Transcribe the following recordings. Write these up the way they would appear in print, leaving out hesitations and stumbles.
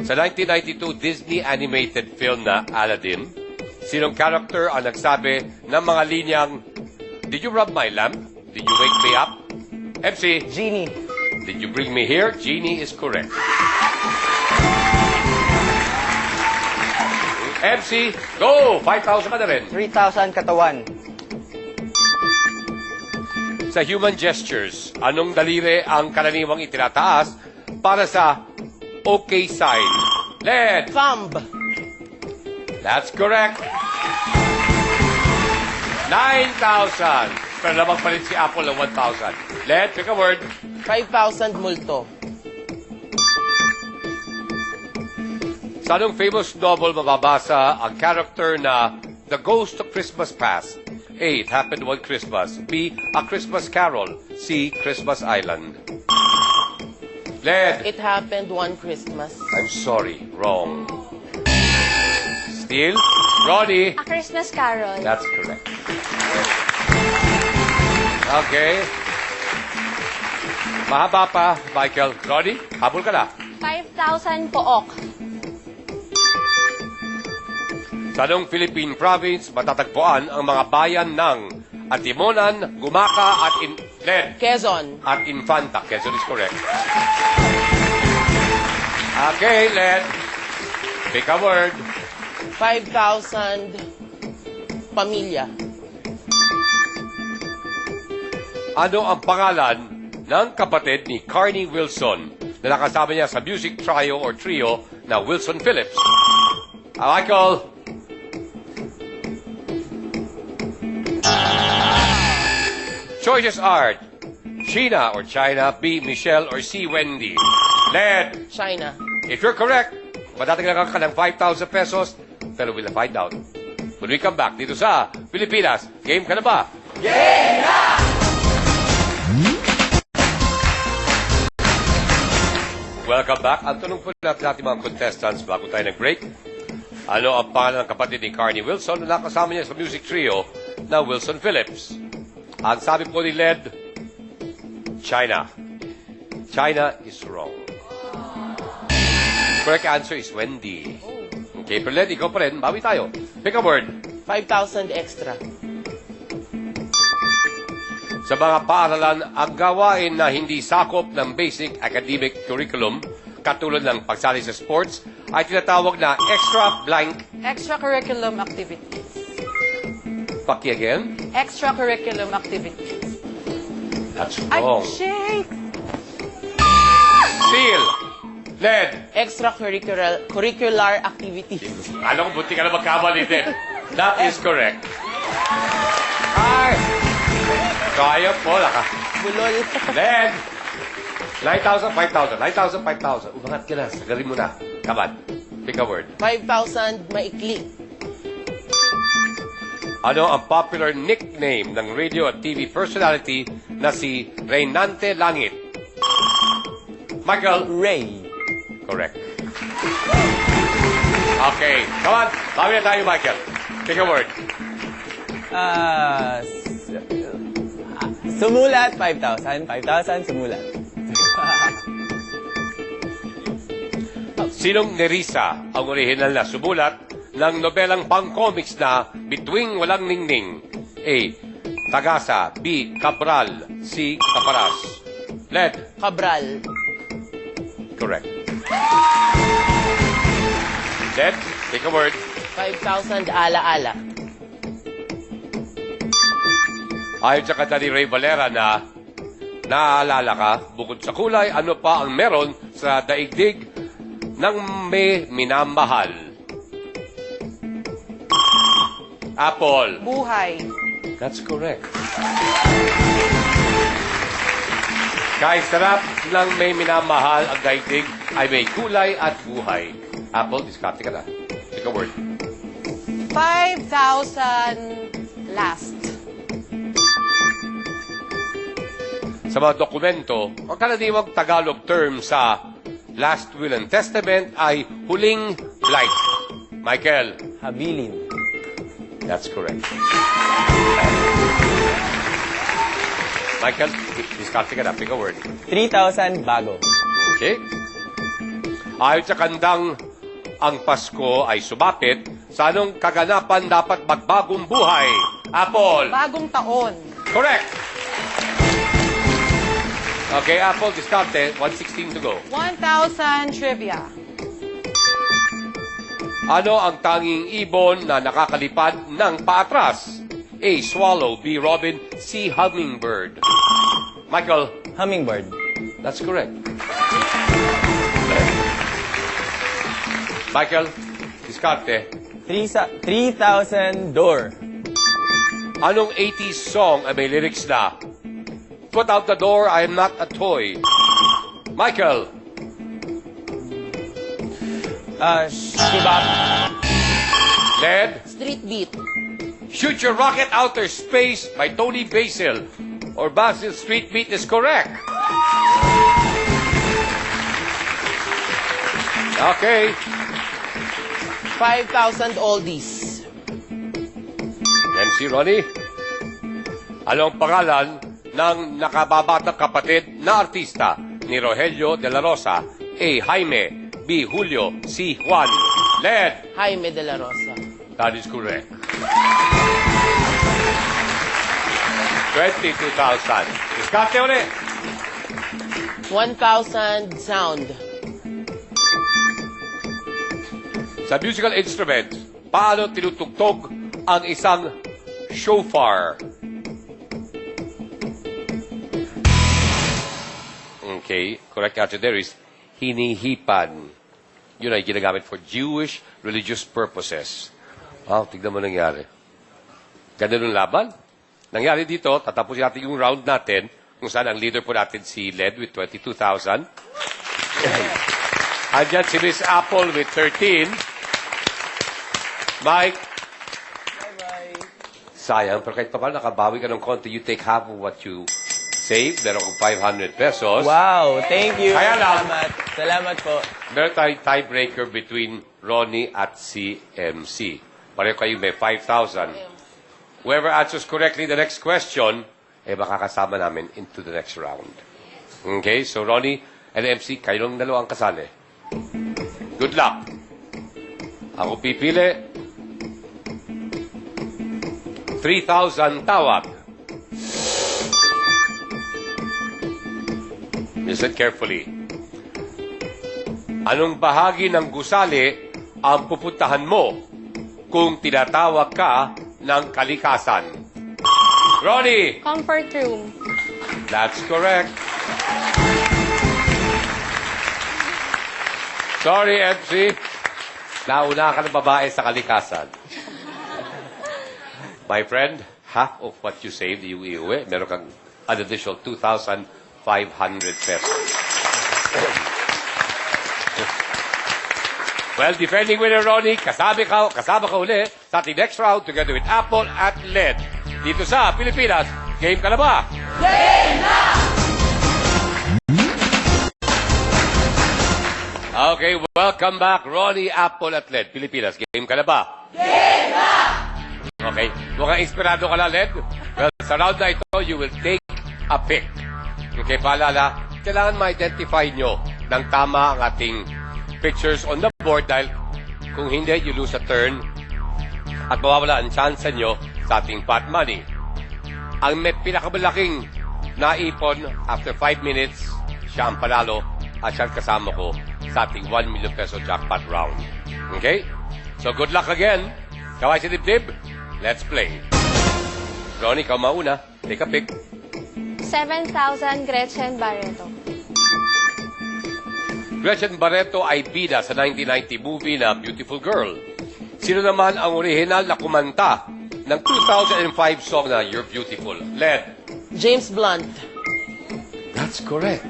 Sa 1992 Disney animated film na Aladdin, sinong character ang nagsabi ng mga linyang, "Did you rub my lamp? Did you wake me up?" MC. Genie. Did you bring me here? Genie is correct. MC, go! 5,000 ka na rin. 3,000 katawan. Sa human gestures, anong daliri ang karaniwang itinataas para sa okay sign? Led. Thumb. That's correct. 9,000. Pero lamang pa rin si Apple ng 1,000. Led, pick a word. 5,000 multo. Sa anong famous novel mababasa ang character na The Ghost of Christmas Past? A. It Happened One Christmas. B. A Christmas Carol. C. Christmas Island. Led. It happened one Christmas. I'm sorry. Wrong. Still. Ronnie. A Christmas Carol. That's correct. Okay. Mahaba pa, Michael. Ronnie, habol ka na. 5,000 pook. Sa anong Philippine province matatagpuan ang mga bayan ng Antimonan, Gumaca at Quezon. At Infanta. Quezon is correct. Okay, Led. Pick a word. 5,000 pamilya. Ano ang pangalan ng kapatid ni Carney Wilson na nakasama niya sa music trio or trio na Wilson Phillips? Michael. Choices are Sheena or China, B. Michelle, or C. Wendy. Led. China. If you're correct, matataglagan ka ng 5,000 pesos, pero we'll find out. When we come back dito sa Pilipinas, game ka na ba? Game na! Welcome back. Ang tanong po natin mga contestants bago tayo nag-break, ano ang pangalan ng kapatid ni Carney Wilson na nakasama niya sa music trio na Wilson Phillips? Ang sabi po ni Led, China. China is wrong. Correct answer is Wendy. Okay, pero Led, ikaw pa rin. Bawi tayo. Pick a word. 5,000 extra. Sa mga paaralan, ang gawain na hindi sakop ng basic academic curriculum, katulad ng pagsali sa sports, ay tinatawag na extra blank. Extracurriculum activities. Paki again? Extracurriculum activities. That's Ay, wrong. shake! Seal. Led. Extracurricular activities. Alam ko, buti ka na magkamali din. That is correct. Ay! Kaya po, laka. Bulol. Led. 9,000, 5,000. 9,000, 5,000. Umangat ka na. Sagarin mo na. Come on. Pick a word. 5,000 maikli. Ano ang popular nickname ng radio at TV personality na si Reynante Langit? Michael. Ray. Correct. Okay. Come on. Bawi na tayo, Michael. Pick a word. Sumulat. 5,000. 5,000 sumulat. Sinong Nerissa ang orihinal na sumulat ng nobelang pang-comics na Bituing Walang Ningning? A. Tagasa. B. Cabral. C. Caparas. Led. Cabral. Correct. Led. Take a word. 5,000 ala-ala. Ayon sa kanta ni Ray Valera na naaalala ka, bukod sa kulay, ano pa ang meron sa daigdig ng may minamahal? Apple. Buhay. That's correct. Kahit sarap ng may minamahal ang daigdig ay may kulay at buhay. Apple, diskarte ka na. Take a word. 5,000 last. Sa mga dokumento, ang karaniwang Tagalog term sa Last Will and Testament ay huling flight. Michael. Habilin. That's correct. Michael, diskarte ka na. Pick a word. 3,000 bago. Okay. Ayon sa kandang, ang Pasko ay sumapit. Sa anong kaganapan dapat magbagong buhay? Apple. Bagong taon. Correct. Okay, Apple, diskarte. 116 to go. 1,000 trivia. Ano ang tanging ibon na nakakalipad ng paatras? A. Swallow. B. Robin. C. Hummingbird. Michael, Hummingbird. that's correct. Michael, diskarte. 3,000 door. Anong 80s song ay may lyrics na Put out the door, I am not a toy. Michael, Shibab. Led, Street Beat. Shoot Your Rocket Outer Space by Tony Basil. Or Basil Street Beat is correct. Okay. 5,000 oldies. MC Ronnie, ano ang pangalan ng nakababatang kapatid na artista ni Rogelio de la Rosa? A. Jaime. B. Julio. C. Juan. Led. Jaime de la Rosa. That is correct. 22,000. Diskarte ulit. 1,000 sound. Sa musical instrument, paano tinutugtog ang isang shofar? Okay, correct answer there is hinihipan. Yun ay ginagamit for Jewish religious purposes. Wow, tignan mo nangyari. Ganda ng laban. Nangyari dito, tatapusin natin yung round natin, kung saan ang leader po natin si Led with 22,000. Andyan si Miss Apple with 13. Mike. Bye-bye. Sayang, pero kahit pa paano nakabawi ka ng konti, you take half of what you save. Meron kong 500 pesos. Wow, thank you. Kaya lang. Salamat. Salamat po. Meron tayong tiebreaker between Ronnie at CMC. Pareho kayo may 5,000. Whoever answers correctly the next question, makakasama namin into the next round. Okay, so Ronnie and MC, kayo ng dalawa ang kasali. Good luck. Ako pipili. 3,000 tawag. Listen carefully. Anong bahagi ng gusali ang pupuntahan mo kung tinatawag ka ng kalikasan? Ronnie! Comfort room. That's correct. Sorry, MC. Nauna ka ng babae sa kalikasan. My friend, half of what you saved, you iuwi. Meron kang an additional 2,500 pesos. Well, defending winner Ronnie, kasama ka uli sa ating next round together with Apple at Led. Dito sa Pilipinas, game ka na ba? Game na! Okay, welcome back, Ronnie, Apple at Led. Pilipinas, game ka na ba? Game na! Okay, mukhang inspirado ka na, Led. Well, sa round na ito, you will take a pick. Okay, paalala, kailangan ma-identify nyo ng tama ang ating pictures on the board dahil kung hindi, you lose a turn at mawawala ang chance nyo sa ating pot money. Ang may pinakamalaking naipon after 5 minutes, siya ang panalo at siya ang kasama ko sa ating 1 million peso jackpot round. Okay? So good luck again. Kaway si Dibdib. Let's play. Ronnie, ikaw mauna. Take a pick. 7,000 Gretchen Barreto. Gretchen Barreto ay bida sa 1990 movie na Beautiful Girl. Sino naman ang original na kumanta ng 2005 song na You're Beautiful? Led. James Blunt. That's correct.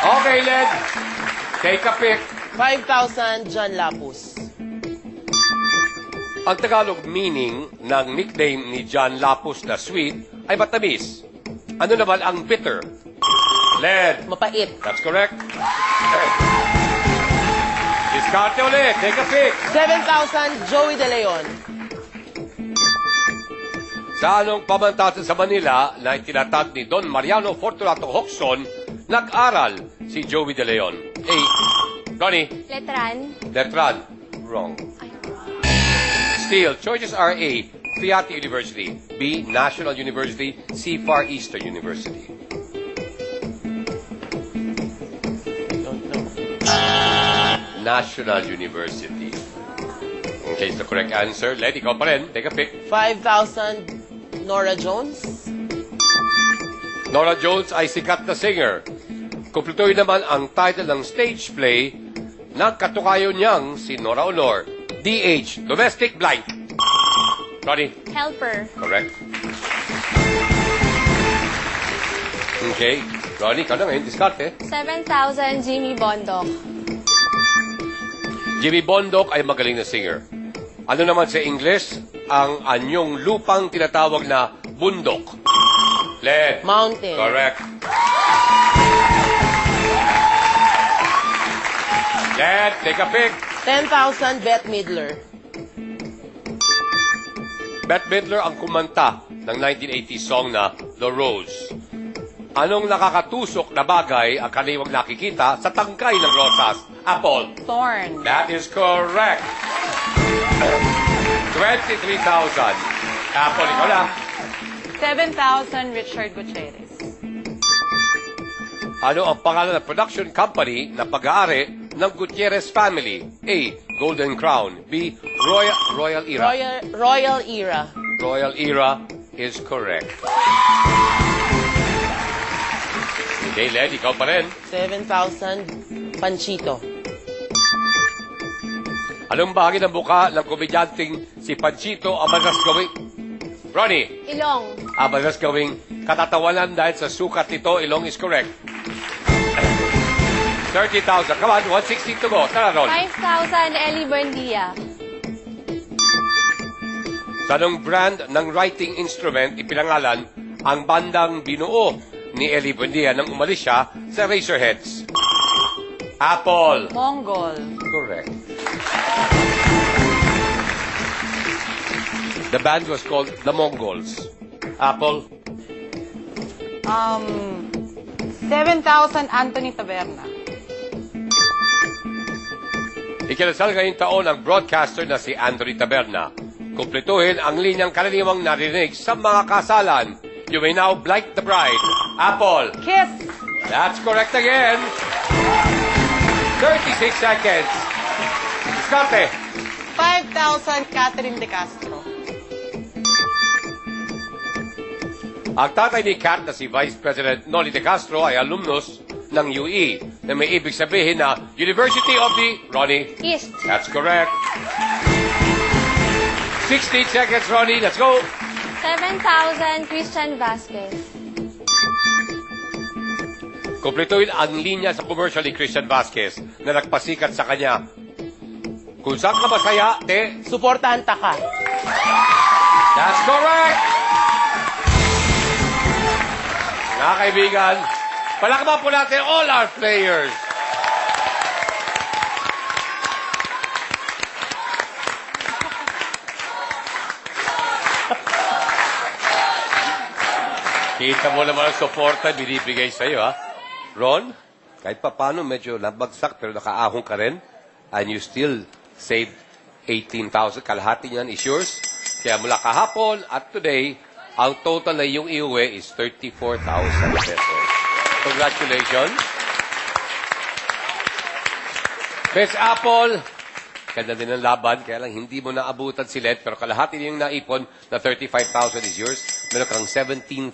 Okay, Led. Take a pick. 5,000 John Lapus. Ang Tagalog meaning ng nickname ni John Lapus na sweet ay matamis. Ano naman ang bitter? Led. Mapait. That's correct. Discarte ulit. Take a pick. 7,000 Joey De Leon. Sa anong pamantasan sa Manila na itinatag ni Don Mariano Fortunato Hoxton nag-aral si Joey De Leon? A. Ronnie? Letran. Letran. Wrong. Still, choices are A. Fiat University. B. National University. C. Far Eastern University. Don't know. National University. Okay, it's the correct answer. Len, ikaw pa rin. Take a pick. 5,000 Nora Jones. Nora Jones ay sikat na singer. Kumpletuhin naman ang title ng stage play ng katukayo niyang si Nora Honor. DH, Domestic Blank. Ronnie? Helper. Correct. Okay. Ronnie, ikaw na ngayon. Diskarte. 7,000 Jimmy Bondok. Jimmy Bondok ay magaling na singer. Ano naman sa English ang anyong lupang tinatawag na bundok? Len. Mountain. Correct. Len, take a pick. 10,000 Bette Midler. Bette Midler ang kumanta ng 1980 song na The Rose. Anong nakakatusok na bagay ang kaniwang nakikita sa tangkay ng rosas? Apple. Thorn. That is correct. 23,000. Apple, ikaw lang. 7,000 Richard Gutierrez. Ano ang pangalan ng production company na pag-aari ng Gutierrez family? A. Golden Crown. B. Royal Era. Royal Era. Royal Era is correct. Okay, Len, ikaw pa rin. 7,000 Panchito. Anong bahagi ng buka ng komedyanteng si Panchito ang madalas gawing... Ronnie, Ilong. ang madalas gawing katatawanan dahil sa sukat nito, ilong is correct. 30,000. Come on, 160 to go. Tara, Ron. 5,000 Ellie Buendia. Sa anong brand ng writing instrument ipinangalan ang bandang binuo ni Ellie Buendia nang umalis siya sa Razorheads? Apple. Mongol. Correct. The band was called The Mongols. Apple. 7,000 Anthony Taberna. Ikinasal ngayong taon ang broadcaster na si Anthony Taberna. Kumpletuhin ang linyang karaniwang narinig sa mga kasalan. You may now blight the bride. Apple. Kiss. That's correct again. 36 seconds. Diskarte. 5,000 Catherine De Castro. Ang tatay ni Kat na si Vice President Noli De Castro ay alumnus ng UE na may ibig sabihin na University of the... Ronnie. East. That's correct. 16 seconds, Ronnie. Let's go. 7,000 Christian Vasquez. Kumpletuhin ang linya sa commercial ni Christian Vasquez na nagpasikat sa kanya. Kung saan ka masaya, te, Suportahan ta ka. that's correct! Mga kaibigan, palakpakan po natin all our players. Kita mo naman ang suporta binibigay sa iyo, ha? Ron, kahit pa paano medyo nabagsak pero nakaahon ka rin and you still saved 18,000. Kalahati niyan is yours. Kaya mula kahapon at today, ang total na iyong iuwi is 34,000 pesos. Congratulations. Miss Apple, ganda din ang laban, kaya lang hindi mo naabutan si Led, pero kalahati niyong naipon na 35,000 is yours. Meron kang 17,500.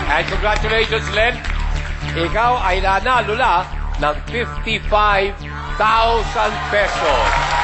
And congratulations, Led. Ikaw ay nanalo ng 55,000 pesos.